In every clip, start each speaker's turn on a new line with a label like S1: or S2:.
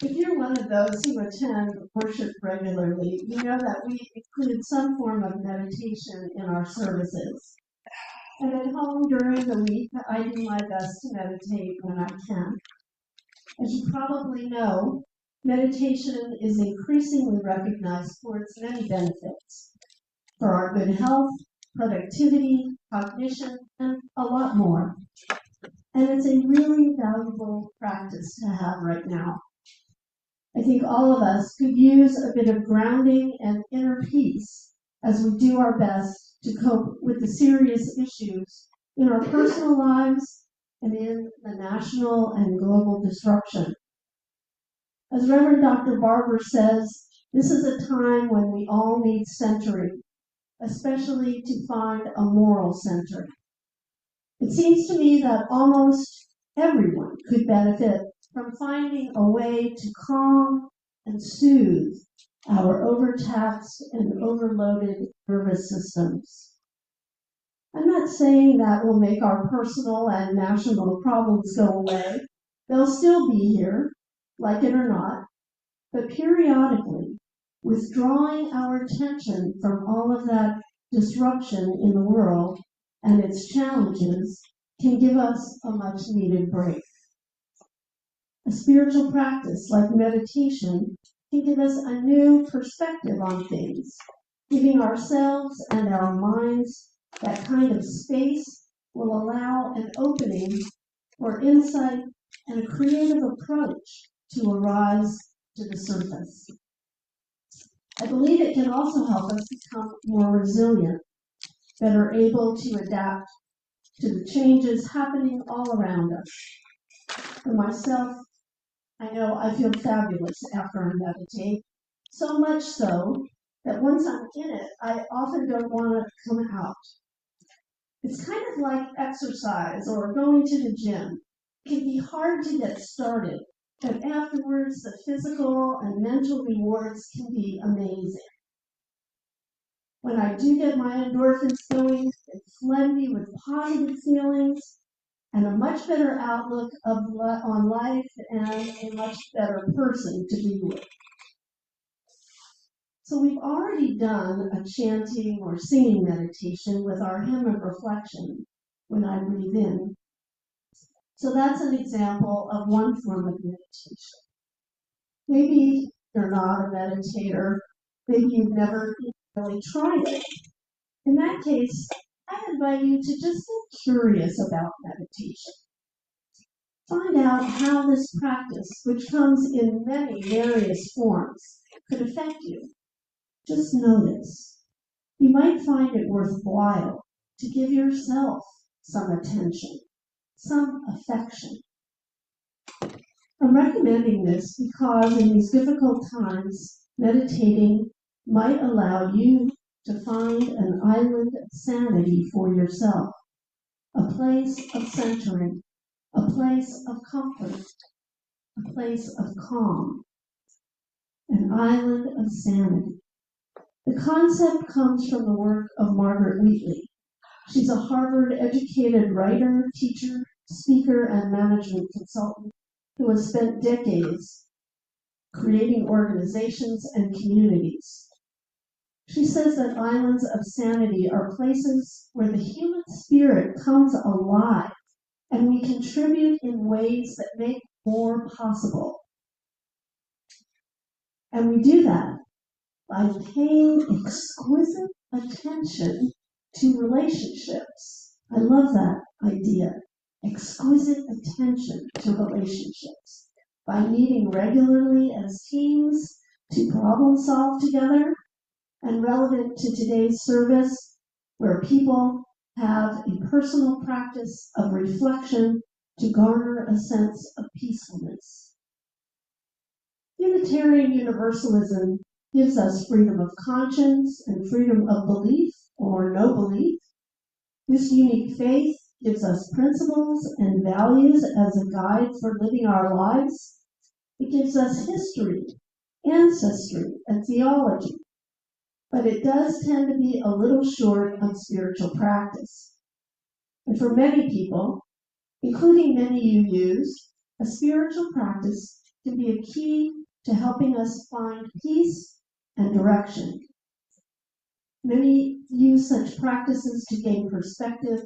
S1: If you're one of those who attend worship regularly, you know that we include some form of meditation in our services. And at home during the week, I do my best to meditate when I can. As you probably know, meditation is increasingly recognized for its many benefits, for our good health, productivity, cognition, and a lot more. And it's a really valuable practice to have right now. I think all of us could use a bit of grounding and inner peace as we do our best to cope with the serious issues in our personal lives and in the national and global disruption. As Reverend Dr. Barber says, this is a time when we all need centering, especially to find a moral center. It seems to me that almost everyone could benefit from finding a way to calm and soothe our overtaxed and overloaded nervous systems. I'm not saying that will make our personal and national problems go away. They'll still be here, like it or not, but periodically, withdrawing our attention from all of that disruption in the world and its challenges can give us a much-needed break. A spiritual practice like meditation can give us a new perspective on things, giving ourselves and our minds that kind of space will allow an opening for insight and a creative approach to arise to the surface. I believe it can also help us become more resilient, better able to adapt to the changes happening all around us. For myself, I know I feel fabulous after I meditate, so much so that once I'm in it, I often don't want to come out. It's kind of like exercise or going to the gym. It can be hard to get started, but afterwards the physical and mental rewards can be amazing. When I do get my endorphins going, they flood me with positive feelings and a much better outlook on life and a much better person to be with. So we've already done a chanting or singing meditation with our hymn of reflection when I breathe in. So that's an example of one form of meditation. Maybe you're not a meditator. Maybe you've never really tried it. In that case, I invite you to just get curious about meditation. Find out how this practice, which comes in many various forms, could affect you. Just notice. You might find it worthwhile to give yourself some attention, some affection. I'm recommending this because in these difficult times, meditating might allow you to find an island of sanity for yourself, a place of centering, a place of comfort, a place of calm, an island of sanity. The concept comes from the work of Margaret Wheatley. She's a Harvard-educated writer, teacher, speaker, and management consultant who has spent decades creating organizations and communities. She says that islands of sanity are places where the human spirit comes alive and we contribute in ways that make more possible. And we do that by paying exquisite attention to relationships. I love that idea. Exquisite attention to relationships. By meeting regularly as teams to problem solve together, and relevant to today's service, where people have a personal practice of reflection to garner a sense of peacefulness. Unitarian Universalism gives us freedom of conscience and freedom of belief or no belief. This unique faith gives us principles and values as a guide for living our lives. It gives us history, ancestry, and theology. But it does tend to be a little short on spiritual practice. And for many people, including many UUs, a spiritual practice can be a key to helping us find peace and direction. Many use such practices to gain perspective,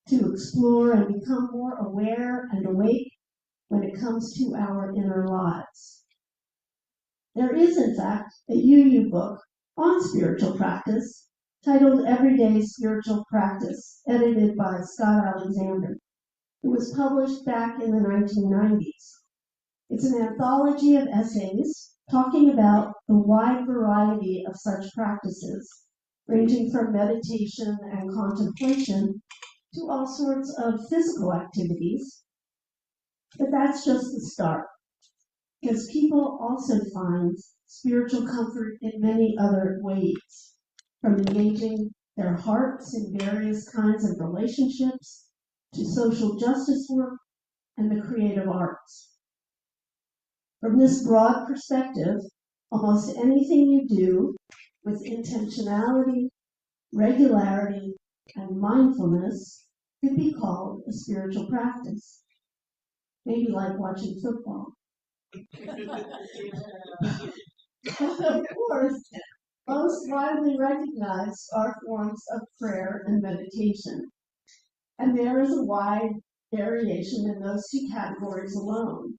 S1: to explore and become more aware and awake when it comes to our inner lives. There is, in fact, a UU book on spiritual practice titled Everyday Spiritual Practice, edited by Scott Alexander. It was published back in the 1990s. It's an anthology of essays talking about the wide variety of such practices, ranging from meditation and contemplation to all sorts of physical activities. But that's just the start, because people also find spiritual comfort in many other ways, from engaging their hearts in various kinds of relationships to social justice work and the creative arts. From this broad perspective, almost anything you do with intentionality, regularity, and mindfulness could be called a spiritual practice. Maybe like watching football. Of course, most widely recognized are forms of prayer and meditation. And there is a wide variation in those two categories alone.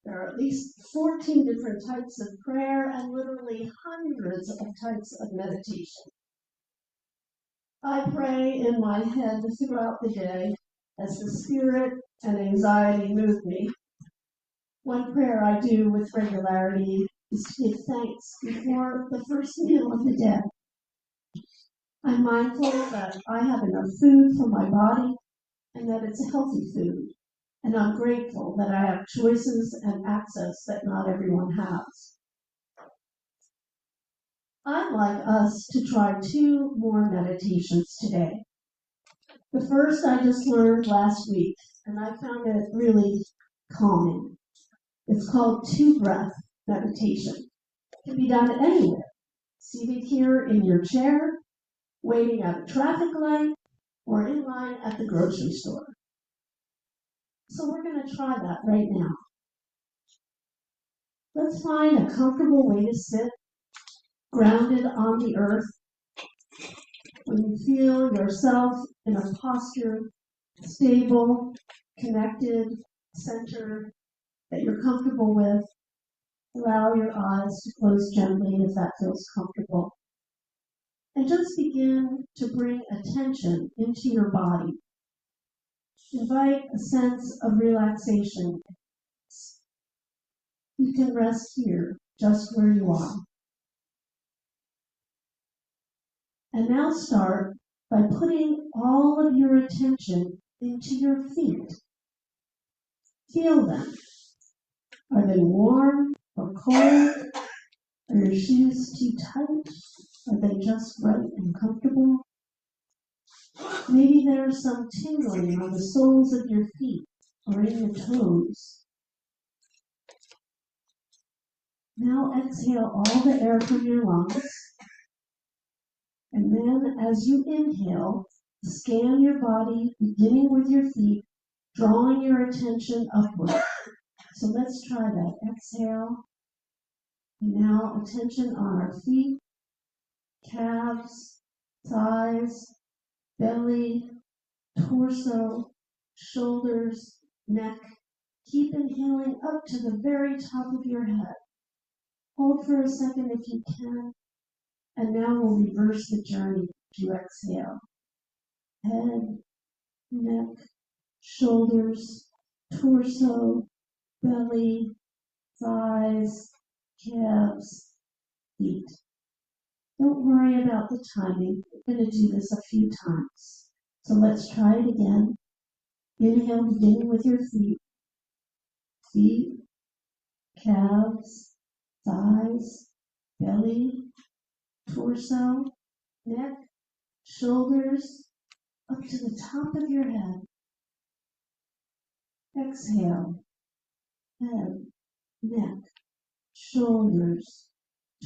S1: There are at least 14 different types of prayer and literally hundreds of types of meditation. I pray in my head throughout the day as the spirit and anxiety move me. One prayer I do with regularity is to give thanks before the first meal of the day. I'm mindful that I have enough food for my body and that it's a healthy food. And I'm grateful that I have choices and access that not everyone has. I'd like us to try 2 more meditations today. The first I just learned last week, and I found it really calming. It's called 2-breath meditation. It can be done anywhere, seated here in your chair, waiting at a traffic light, or in line at the grocery store. So we're going to try that right now. Let's find a comfortable way to sit, grounded on the earth. When you feel yourself in a posture, stable, connected, centered, that you're comfortable with, allow your eyes to close gently if that feels comfortable. And just begin to bring attention into your body. Invite a sense of relaxation. You can rest here, just where you are. And now start by putting all of your attention into your feet. Feel them. Are they warm or cold? Are your shoes too tight? Are they just right and comfortable? Maybe there's some tingling on the soles of your feet or in your toes. Now exhale all the air from your lungs. And then as you inhale, scan your body, beginning with your feet, drawing your attention upward. So let's try that. Exhale. And now attention on our feet, calves, thighs, belly, torso, shoulders, neck. Keep inhaling up to the very top of your head. Hold for a second if you can. And now we'll reverse the journey as you exhale. Head, neck, shoulders, torso, belly, thighs, calves, feet. Don't worry about the timing. We're going to do this a few times. So let's try it again. Inhale, beginning with your feet. Feet, calves, thighs, belly, torso, neck, shoulders, up to the top of your head. Exhale. Head, neck, shoulders,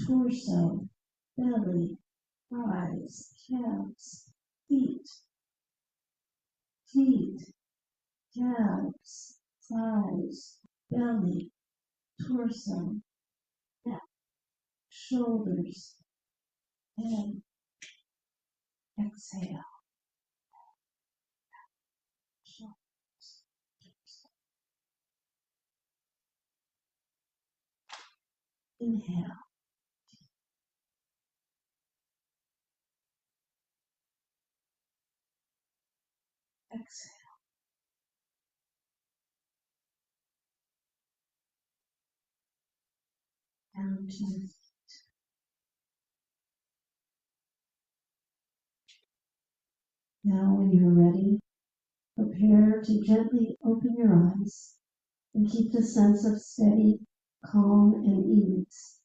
S1: torso, belly, thighs, calves, feet, calves, thighs, belly, torso, neck, shoulders, head. Exhale. Shoulders, torso. Inhale. Exhale. Down to your feet. Now, when you're ready, prepare to gently open your eyes and keep the sense of steady, calm, and ease,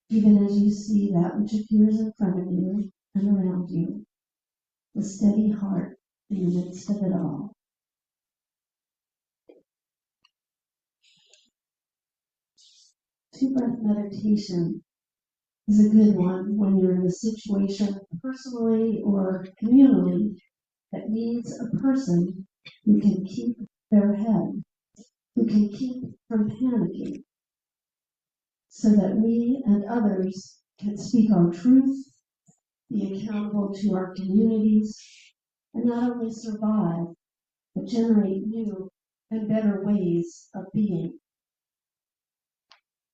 S1: even as you see that which appears in front of you and around you, the steady heart in the midst of it all. Two-breath meditation is a good one when you're in a situation personally or communally that needs a person who can keep their head, who can keep from panicking, so that we and others can speak our truth, be accountable to our communities, and not only survive, but generate new and better ways of being.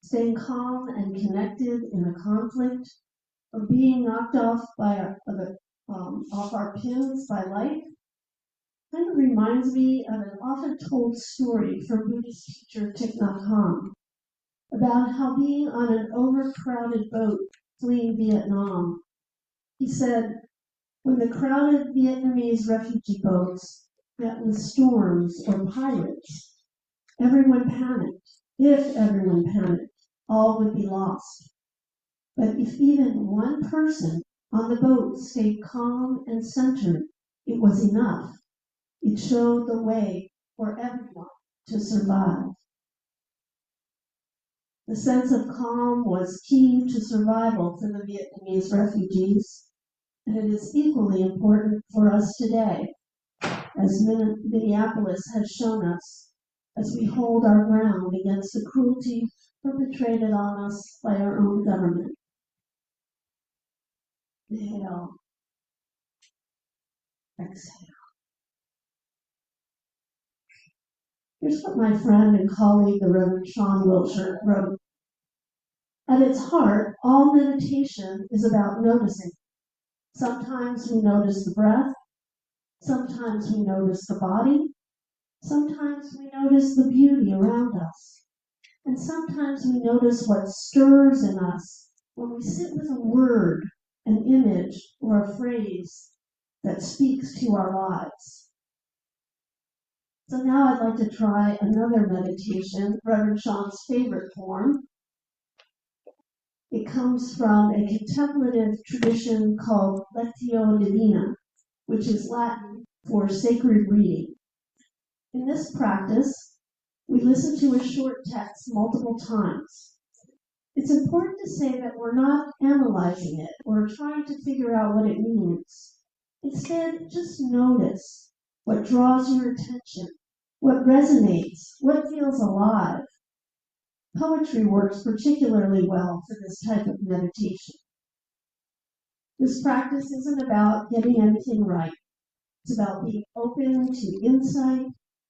S1: Staying calm and connected in a conflict, or being knocked off off our pins by life, kind of reminds me of an often told story from Buddhist teacher Thich Nhat Hanh about how being on an overcrowded boat fleeing Vietnam, he said, when the crowded Vietnamese refugee boats met with storms or pirates, everyone panicked. If everyone panicked, all would be lost. But if even one person on the boat stayed calm and centered, it was enough. It showed the way for everyone to survive. The sense of calm was key to survival for the Vietnamese refugees, and it is equally important for us today, as Minneapolis has shown us, as we hold our ground against the cruelty perpetrated on us by our own government. Inhale. Exhale. Here's what my friend and colleague, the Reverend Sean Wilshire, wrote. At its heart, all meditation is about noticing. Sometimes we notice the breath. Sometimes we notice the body. Sometimes we notice the beauty around us. And sometimes we notice what stirs in us when we sit with a word, an image, or a phrase that speaks to our lives. So now I'd like to try another meditation, Reverend Sean's favorite form. It comes from a contemplative tradition called Lectio Divina, which is Latin for sacred reading. In this practice, we listen to a short text multiple times. It's important to say that we're not analyzing it or trying to figure out what it means. Instead, just notice what draws your attention, what resonates, what feels alive. Poetry works particularly well for this type of meditation. This practice isn't about getting everything right. It's about being open to insight,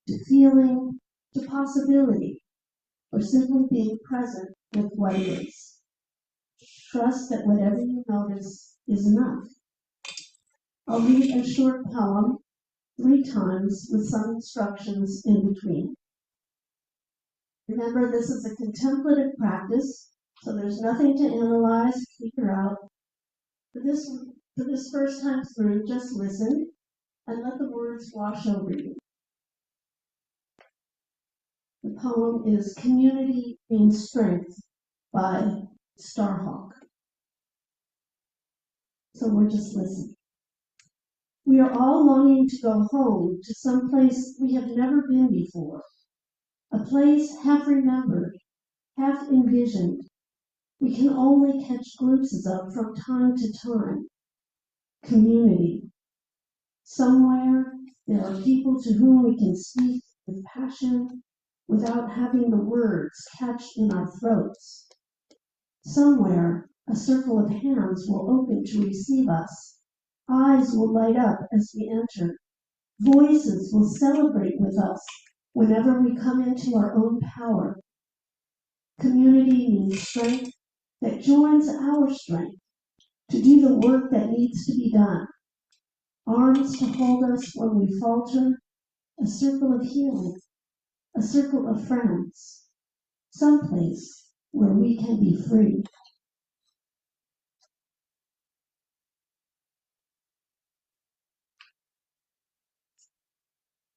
S1: to feeling, to possibility, or simply being present with what is. Trust that whatever you notice is enough. I'll read a short poem 3 times with some instructions in between. Remember, this is a contemplative practice, so there's nothing to analyze or figure out. For this first time through, just listen and let the words wash over you. The poem is Community Means Strength by Starhawk. So we're just listening. We are all longing to go home to some place we have never been before, a place half remembered, half envisioned, we can only catch glimpses of from time to time. Community. Somewhere there are people to whom we can speak with passion, without having the words catch in our throats. Somewhere, a circle of hands will open to receive us. Eyes will light up as we enter. Voices will celebrate with us whenever we come into our own power. Community means strength that joins our strength to do the work that needs to be done. Arms to hold us when we falter, a circle of healing, a circle of friends, someplace where we can be free.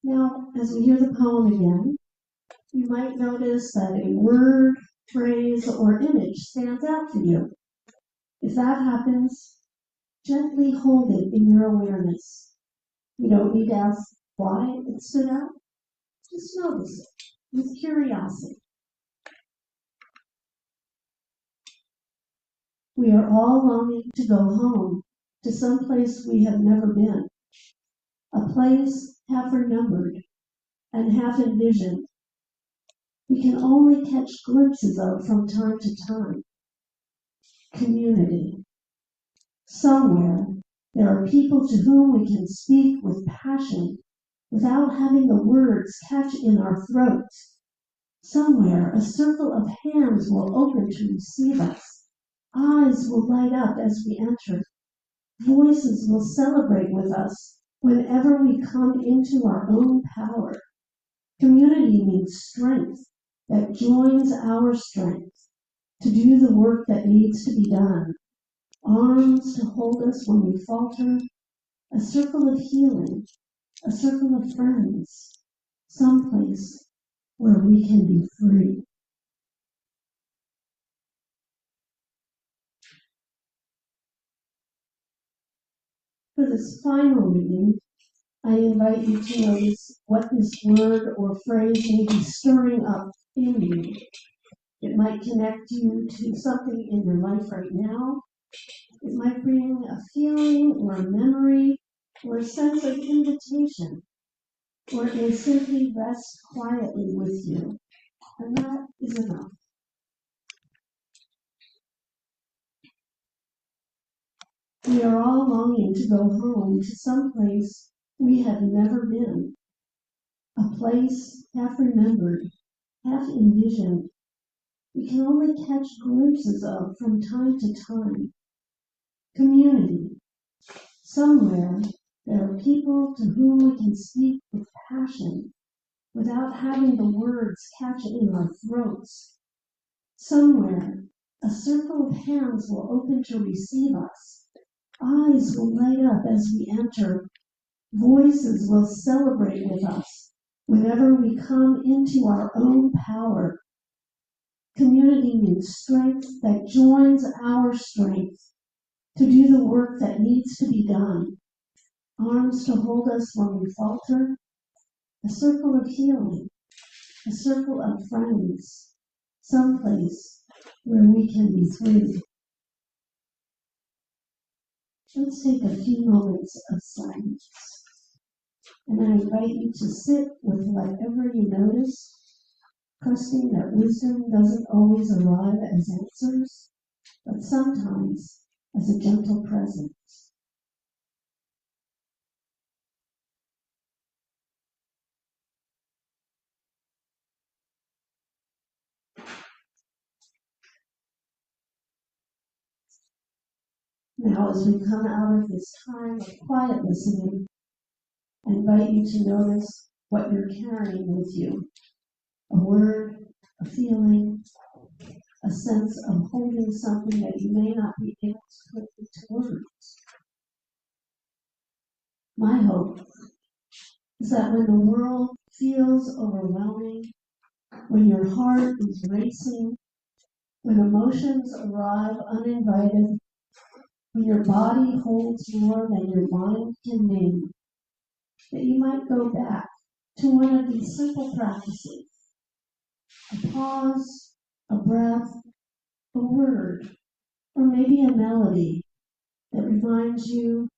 S1: Now, as we hear the poem again, you might notice that a word, phrase, or image stands out for you. If that happens, gently hold it in your awareness. You don't need to ask why it stood out. Just notice it with curiosity. We are all longing to go home to some place we have never been, a place half remembered and half envisioned. We can only catch glimpses of from time to time. Community. Somewhere, there are people to whom we can speak with passion without having the words catch in our throats. Somewhere, a circle of hands will open to receive us. Eyes will light up as we enter. Voices will celebrate with us whenever we come into our own power. Community means strength that joins our strength to do the work that needs to be done. Arms to hold us when we falter, a circle of healing, a circle of friends, someplace where we can be free. For this final reading, I invite you to notice what this word or phrase may be stirring up in you. It might connect you to something in your life right now. It might bring a feeling or a memory or a sense of invitation, or it may simply rest quietly with you, and that is enough. We are all longing to go home to some place we have never been, a place half remembered, half envisioned, we can only catch glimpses of from time to time. Community. Somewhere, there are people to whom we can speak with passion without having the words catch in our throats. Somewhere, a circle of hands will open to receive us. Eyes will light up as we enter. Voices will celebrate with us whenever we come into our own power. Community means strength that joins our strength to do the work that needs to be done. Arms to hold us when we falter. A circle of healing. A circle of friends. Someplace where we can be free. Let's take a few moments of silence. And I invite you to sit with whatever you notice, trusting that wisdom doesn't always arrive as answers, but sometimes as a gentle presence. Now, as we come out of this time of quiet listening, I invite you to notice what you're carrying with you. A word, a feeling, a sense of holding something that you may not be able to put into words. My hope is that when the world feels overwhelming, when your heart is racing, when emotions arrive uninvited, when your body holds more than your mind can name, that you might go back to one of these simple practices. A pause, a breath, a word, or maybe a melody that reminds you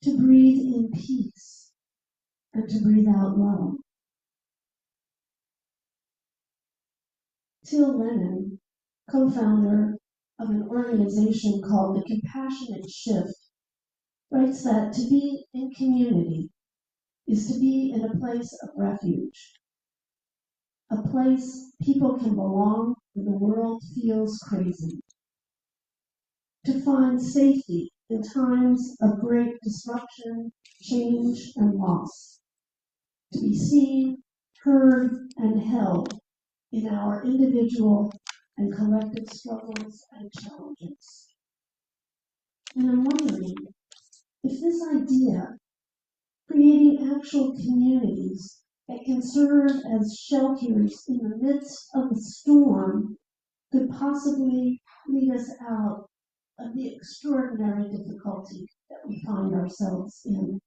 S1: to breathe in peace and to breathe out love. Till Lennon, co-founder of an organization called the Compassionate Shift, writes that to be in community is to be in a place of refuge, a place people can belong when the world feels crazy, to find safety in times of great disruption, change, and loss, to be seen, heard, and held in our individual and collective struggles and challenges. And I'm wondering if this idea, creating actual communities that can serve as shelters in the midst of the storm, could possibly lead us out of the extraordinary difficulty that we find ourselves in.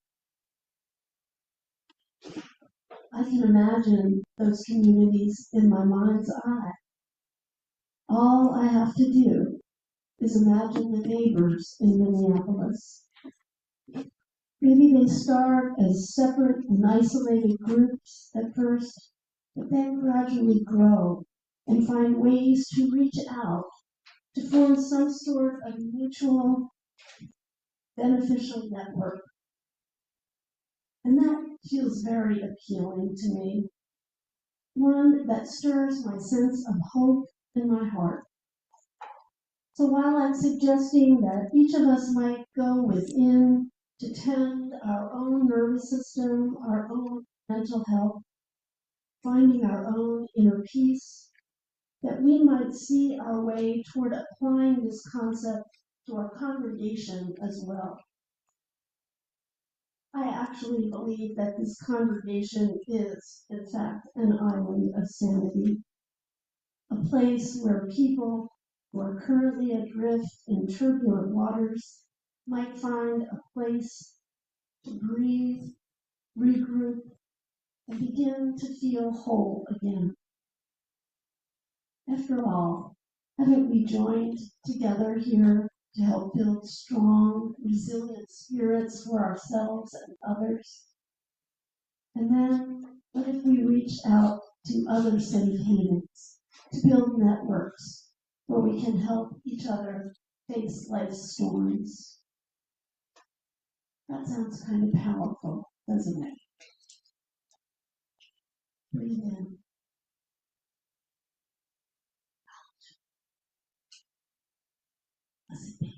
S1: I can imagine those communities in my mind's eye. All I have to do is imagine the neighbors in Minneapolis. Maybe they start as separate and isolated groups at first, but then gradually grow and find ways to reach out, to form some sort of mutual beneficial network. And that feels very appealing to me, one that stirs my sense of hope in my heart. So while I'm suggesting that each of us might go within to tend our own nervous system, our own mental health, finding our own inner peace, that we might see our way toward applying this concept to our congregation as well. I actually believe that this congregation is, in fact, an island of sanity, a place where people who are currently adrift in turbulent waters might find a place to breathe, regroup, and begin to feel whole again. After all, haven't we joined together here to help build strong, resilient spirits for ourselves and others? And then, what if we reached out to other safe havens to build networks where we can help each other face life's storms? That sounds kind of powerful, doesn't it? Breathe in. Listen.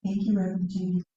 S1: Thank you, Reverend Judy.